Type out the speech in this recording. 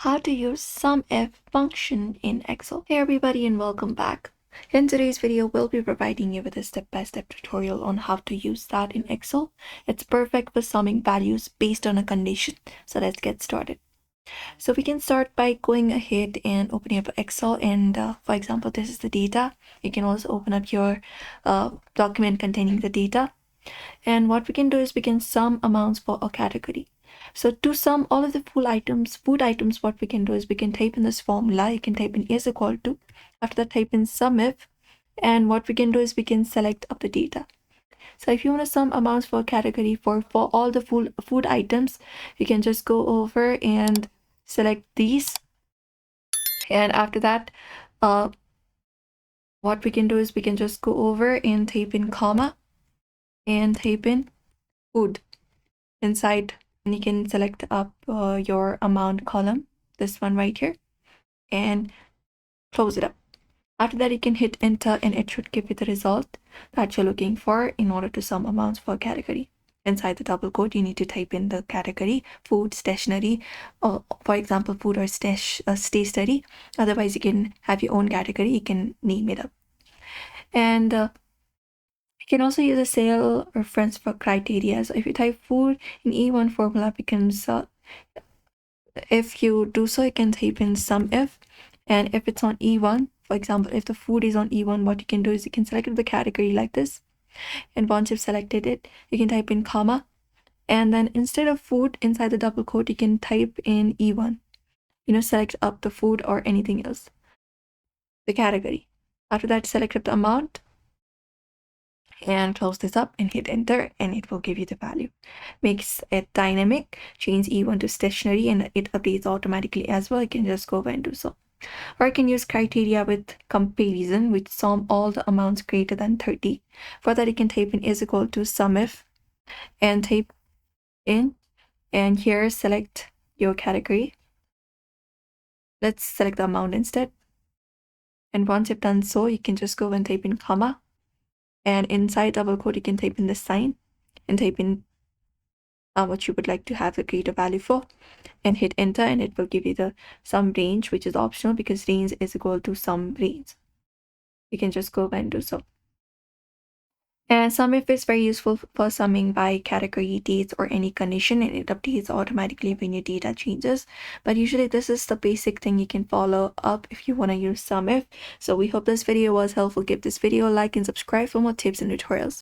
How to use SUMIF function in Excel. Hey everybody and welcome back. In today's video, we'll be providing you with a step-by-step tutorial on how to use that in Excel. It's perfect for summing values based on a condition. So let's get started. So we can start by going ahead and opening up Excel, and for example, this is the data. You can also open up your document containing the data. And what we can do is we can sum amounts for a category. So to sum all of the food items, what we can do is we can type in this formula. You can type in is equal to, after that type in SUMIF, and what we can do is we can select up the data. So if you want to sum amounts for a category for all the food items, you can just go over and select these. And after that, what we can do is we can just go over and type in comma and type in food inside, and you can select up your amount column, this one right here, and close it up. After that, you can hit enter and it should give you the result that you're looking for in order to sum amounts for a category. Inside the double quote, you need to type in the category, food, stationery, or for example, food or stationery. Otherwise, you can have your own category, you can name it up. And you can also use a sale reference for criteria. So if you type food in E1, formula becomes, if you do so, you can type in SUMIF. And if it's on E1, for example, if the food is on E1, what you can do is you can select the category like this. And once you've selected it, you can type in comma. And then instead of food, inside the double quote, you can type in E1. Select up the food or anything else, the category. After that, select up the amount and close this up and hit enter, and it will give you the value. Makes it dynamic. Change E1 to stationery and it updates automatically as well. You can just go over and do so. Or you can use criteria with comparison, which sum all the amounts greater than 30. For that, you can type in is equal to SUMIF and type in, and here select your category. Let's select the amount instead. And once you've done so, you can just go and type in comma, and inside double quote, you can type in the sign and type in what you would like to have a greater value for, and hit enter, and it will give you the sum range, which is optional because range is equal to sum range. You can just go and do so. And SUMIF is very useful for summing by category, dates, or any condition, and it updates automatically when your data changes. But usually this is the basic thing you can follow up if you want to use SUMIF. So we hope this video was helpful. Give this video a like and subscribe for more tips and tutorials.